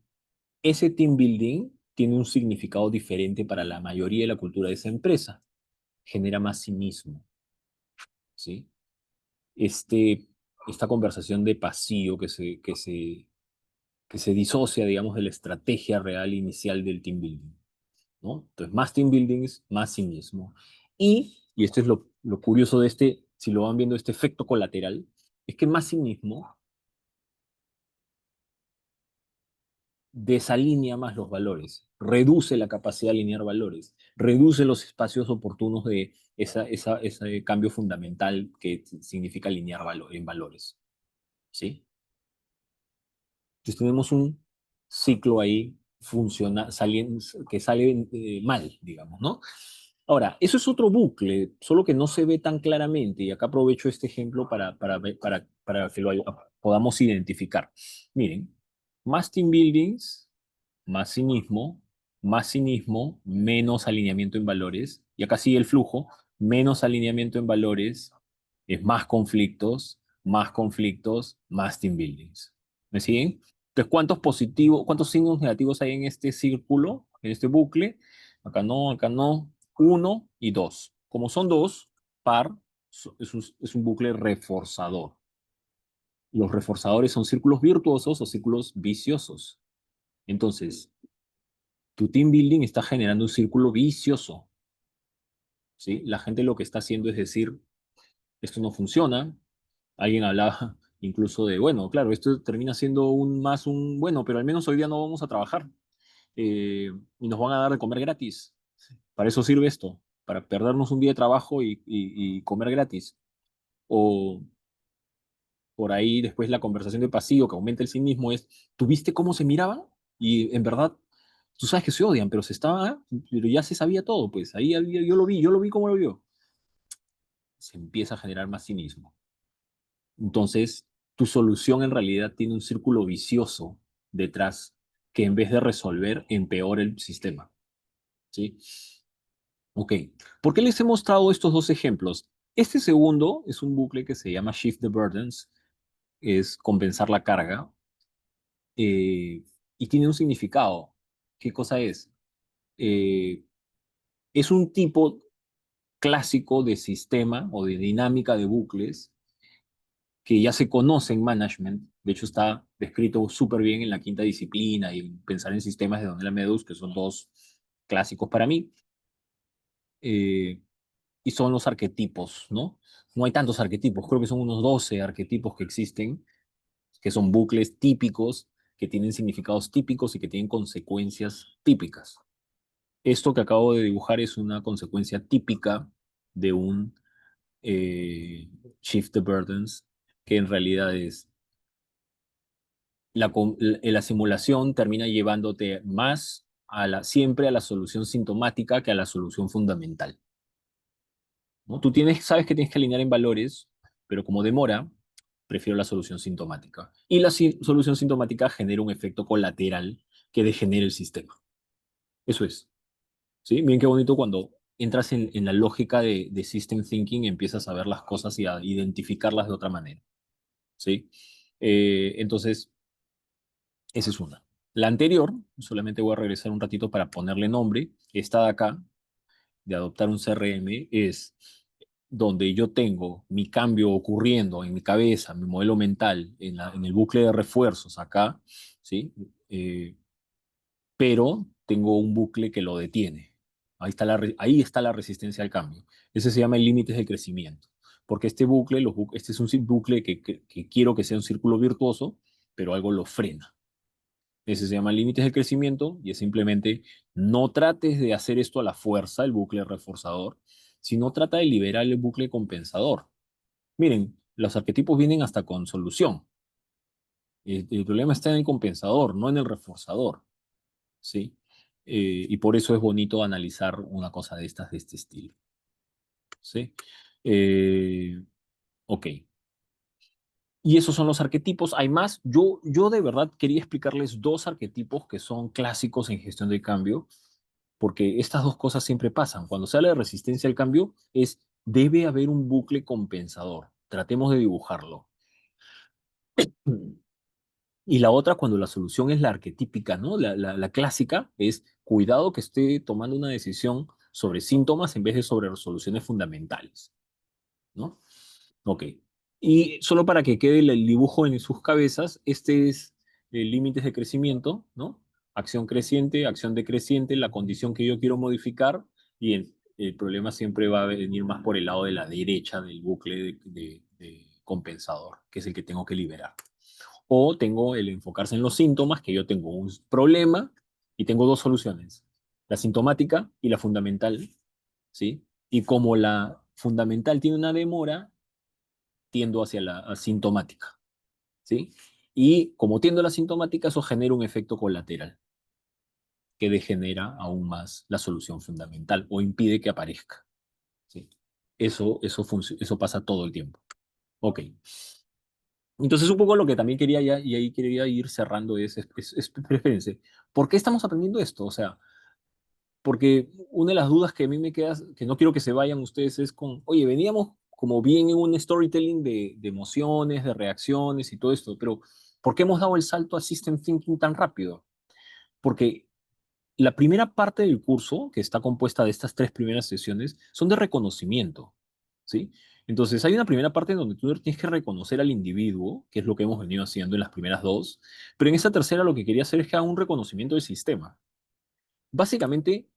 Ese team building tiene un significado diferente para la mayoría de la cultura de esa empresa. Genera más cinismo, ¿sí? Este, esta conversación de pasillo que se disocia, digamos, de la estrategia real inicial del team building, ¿no? Entonces, más team buildings, más cinismo. Y esto es lo curioso de este, si lo van viendo, este efecto colateral, es que más cinismo desalinea más los valores, reduce la capacidad de alinear valores, reduce los espacios oportunos de ese cambio fundamental que significa alinear en valores, ¿sí? Entonces tenemos un ciclo ahí que sale mal, digamos, ¿no? Ahora, eso es otro bucle, solo que no se ve tan claramente, y acá aprovecho este ejemplo para que lo podamos identificar. Miren, más team buildings, más cinismo, menos alineamiento en valores, y acá sigue el flujo, menos alineamiento en valores, es más conflictos, más team buildings. ¿Me siguen? Entonces, cuántos signos negativos hay en este círculo, en este bucle? Acá no, uno y dos. Como son dos, par, es un bucle reforzador. Los reforzadores son círculos virtuosos o círculos viciosos. Entonces, tu team building está generando un círculo vicioso, ¿sí? La gente lo que está haciendo es decir, esto no funciona. Alguien hablaba incluso de, bueno, claro, esto termina siendo bueno, pero al menos hoy día no vamos a trabajar y nos van a dar de comer gratis. Para eso sirve esto. para perdernos un día de trabajo y comer gratis. O por ahí después la conversación de pasillo que aumenta el cinismo es, ¿tú viste cómo se miraban? Y en verdad, tú sabes que se odian, pero pero ya se sabía todo, pues ahí yo lo vi como lo vio. Se empieza a generar más cinismo. Entonces, tu solución en realidad tiene un círculo vicioso detrás que en vez de resolver, empeora el sistema. ¿Sí? Ok. ¿Por qué les he mostrado estos dos ejemplos? Este segundo es un bucle que se llama Shift the Burdens, es compensar la carga, eh, y tiene un significado. ¿Qué cosa es? Eh, es un tipo clásico de sistema o de dinámica de bucles que ya se conoce en management. De hecho, está descrito súper bien en la quinta disciplina y en pensar en sistemas de Donella Meadows, que son dos clásicos para mí. Eh, y son los arquetipos, ¿no? No hay tantos arquetipos, creo que son unos 12 arquetipos que existen, que son bucles típicos, que tienen significados típicos y que tienen consecuencias típicas. Esto que acabo de dibujar es una consecuencia típica de un eh, Shift the Burdens, que en realidad es la simulación termina llevándote más siempre a la solución sintomática que a la solución fundamental, ¿no? Tú sabes que tienes que alinear en valores, pero como demora, prefiero la solución sintomática. Y la solución sintomática genera un efecto colateral que degenera el sistema. Eso es. ¿Sí? Miren qué bonito cuando entras en la lógica de System Thinking y empiezas a ver las cosas y a identificarlas de otra manera. ¿Sí? Entonces, esa es una. La anterior, solamente voy a regresar un ratito para ponerle nombre. Esta de acá, de adoptar un CRM, es donde yo tengo mi cambio ocurriendo en mi cabeza, mi modelo mental, en el bucle de refuerzos acá, ¿sí? Pero tengo un bucle que lo detiene. Ahí está la resistencia al cambio. Ese se llama el límite de crecimiento. Porque este bucle, este es un bucle que quiero que sea un círculo virtuoso, pero algo lo frena. Ese se llama límites de crecimiento y es simplemente no trates de hacer esto a la fuerza, el bucle reforzador, sino trata de liberar el bucle compensador. Miren, los arquetipos vienen hasta con solución. El problema está en el compensador, no en el reforzador, ¿sí? Y por eso es bonito analizar una cosa de estas, de este estilo, ¿sí? Eh, ok. Y esos son los arquetipos. Hay más. Yo de verdad quería explicarles dos arquetipos que son clásicos en gestión de cambio, porque estas dos cosas siempre pasan. Cuando se habla de resistencia al cambio, debe haber un bucle compensador. Tratemos de dibujarlo. Y la otra, cuando la solución es la arquetípica, ¿no? La clásica es cuidado que esté tomando una decisión sobre síntomas en vez de sobre resoluciones fundamentales, ¿no? Ok. Y solo para que quede el dibujo en sus cabezas, este es límites de crecimiento, ¿no? Acción creciente, acción decreciente, la condición que yo quiero modificar, y el problema siempre va a venir más por el lado de la derecha del bucle de compensador, que es el que tengo que liberar. O tengo el enfocarse en los síntomas, que yo tengo un problema y tengo dos soluciones, la sintomática y la fundamental, ¿sí? Y como la fundamental tiene una demora, tiendo hacia la asintomática, ¿sí? Y como tiendo a la sintomática, eso genera un efecto colateral que degenera aún más la solución fundamental o impide que aparezca, ¿sí? Eso pasa todo el tiempo. Ok. Entonces, un poco lo que también quería ya, y ahí quería ir cerrando espérense, ¿por qué estamos aprendiendo esto? O sea, porque una de las dudas que a mí me queda, que no quiero que se vayan ustedes, es oye, veníamos como bien en un storytelling de emociones, de reacciones y todo esto, pero ¿por qué hemos dado el salto a System Thinking tan rápido? Porque la primera parte del curso, que está compuesta de estas tres primeras sesiones, son de reconocimiento, ¿sí? Entonces, hay una primera parte en donde tú tienes que reconocer al individuo, que es lo que hemos venido haciendo en las primeras dos, pero en esta tercera lo que quería hacer es que haga un reconocimiento del sistema. Básicamente,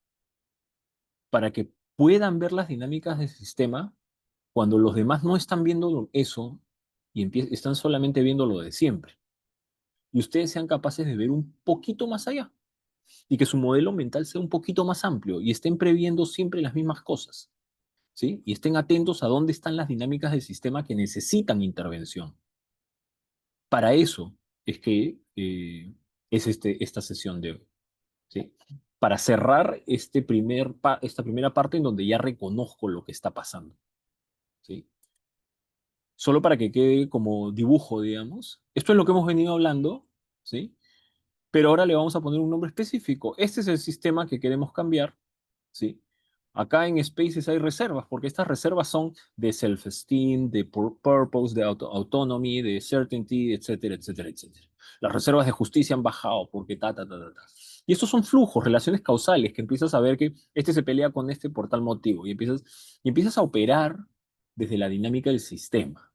para que puedan ver las dinámicas del sistema cuando los demás no están viendo eso y están solamente viendo lo de siempre. Y ustedes sean capaces de ver un poquito más allá. y que su modelo mental sea un poquito más amplio y estén previendo siempre las mismas cosas, ¿sí? Y estén atentos a dónde están las dinámicas del sistema que necesitan intervención. Para eso es que es esta sesión de hoy, ¿sí? Para cerrar esta primera parte en donde ya reconozco lo que está pasando, ¿sí? Solo para que quede como dibujo, digamos. Esto es lo que hemos venido hablando, ¿sí? Pero ahora le vamos a poner un nombre específico. Este es el sistema que queremos cambiar, ¿sí? Acá en Spaces hay reservas, porque estas reservas son de self-esteem, de purpose, de autonomy, de certainty, etcétera, etcétera, etcétera. Las reservas de justicia han bajado porque ta, ta, ta, ta, ta. Y estos son flujos, relaciones causales, que empiezas a ver que este se pelea con este por tal motivo, y empiezas a operar desde la dinámica del sistema,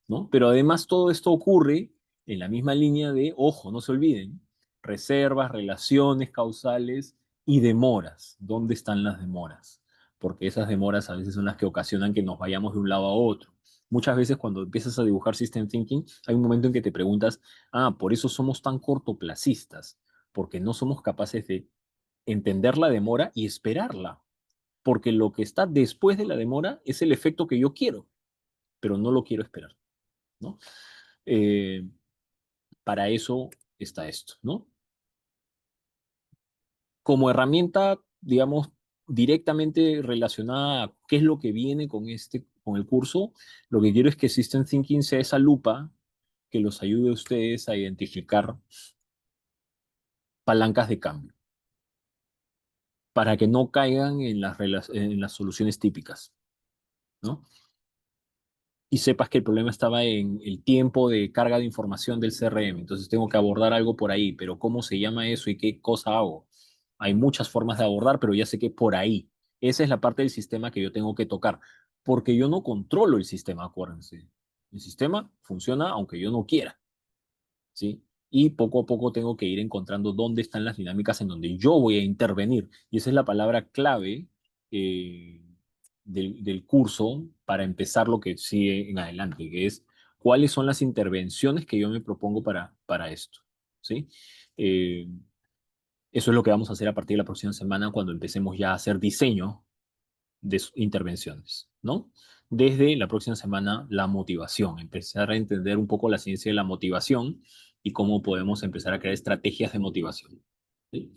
¿no? Pero además todo esto ocurre en la misma línea de, ojo, no se olviden, reservas, relaciones causales y demoras. ¿Dónde están las demoras? Porque esas demoras a veces son las que ocasionan que nos vayamos de un lado a otro. Muchas veces cuando empiezas a dibujar System Thinking, hay un momento en que te preguntas, por eso somos tan cortoplacistas, porque no somos capaces de entender la demora y esperarla, porque lo que está después de la demora es el efecto que yo quiero, pero no lo quiero esperar, ¿no? Eh, para eso está esto, ¿no? Como herramienta, digamos, directamente relacionada a qué es lo que viene con el curso, lo que quiero es que System Thinking sea esa lupa que los ayude a ustedes a identificar palancas de cambio, para que no caigan en las soluciones típicas, ¿no? Y sepas que el problema estaba en el tiempo de carga de información del CRM. Entonces tengo que abordar algo por ahí, pero ¿cómo se llama eso y qué cosa hago? Hay muchas formas de abordar, pero ya sé que por ahí. Esa es la parte del sistema que yo tengo que tocar, porque yo no controlo el sistema, acuérdense. El sistema funciona aunque yo no quiera, ¿sí? Y poco a poco tengo que ir encontrando dónde están las dinámicas en donde yo voy a intervenir. Y esa es la palabra clave eh, del curso para empezar lo que sigue en adelante, que es cuáles son las intervenciones que yo me propongo para esto, ¿sí? Eh, Eso es lo que vamos a hacer a partir de la próxima semana cuando empecemos ya a hacer diseño de intervenciones, ¿no? Desde la próxima semana, la motivación, empezar a entender un poco la ciencia de la motivación y cómo podemos empezar a crear estrategias de motivación, ¿sí?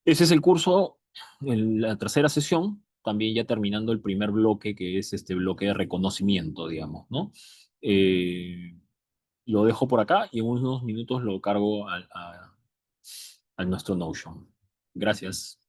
Ese es el curso, la tercera sesión, también ya terminando el primer bloque, que es este bloque de reconocimiento, digamos, ¿no? Eh, lo dejo por acá y en unos minutos lo cargo a nuestro Notion. Gracias.